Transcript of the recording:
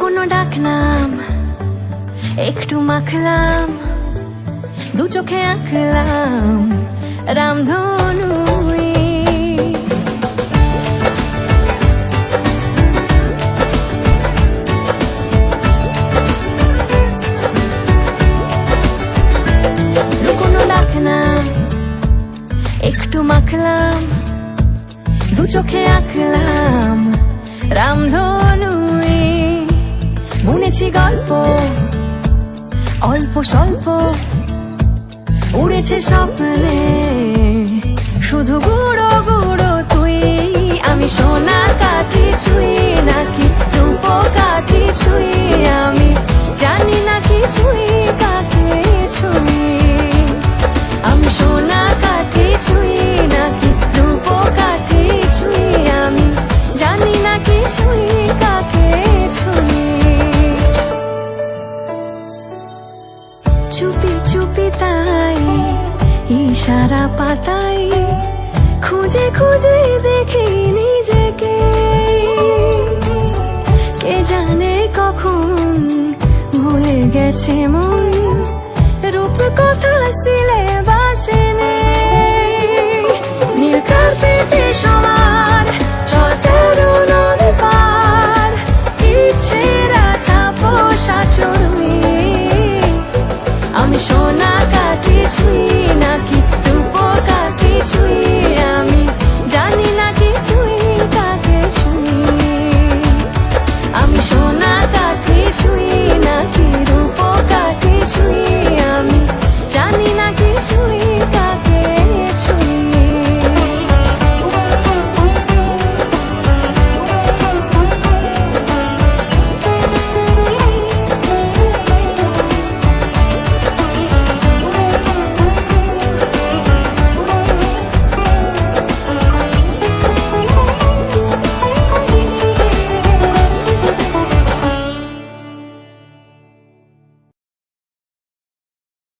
লুকোনো ডাকনাম একটু মাখলাম, দু চোখে আঁকলাম রামধনু। লুকোনো ডাকনাম একটু মাখলাম, দু চোখে আঁকলাম রামধনু। বুনেছি গল্প অল্প স্বল্প, উড়েছে স্বপ্নে শুধু গুঁড়ো গুঁড়ো তুই। আমি সোনার কাঠি ছুঁই নাকি রূপ কাঠি ছুঁই, আমি জানি না কিছুই কাকে ছুঁই। আমি সোনার কাঠি ছুঁই নাকি রূপ কাঠি ছুঁই, আমি জানি না কিছুই কাকে ছুঁই। চুপি চুপি তাই ইশারা পাতাই, খুঁজে খুঁজে দেখি নিজেকে। কে জানে কখন ভুলে গেছে মন, রূপ কথা সিলেবাসে নেই। নীল কার্পেটে সবার চল তেরো নদী পার, ইচ্ছেরা ছাপো সাচরুই। আমি সোনা কাঠি ছুঁই নাকি রূপ কাঠি ছুঁই, আমি জানি না কিছুই কাকে ছুঁই। আমি সোনা কাঠি ছুঁই নাকি রূপ কাঠি ছুঁই।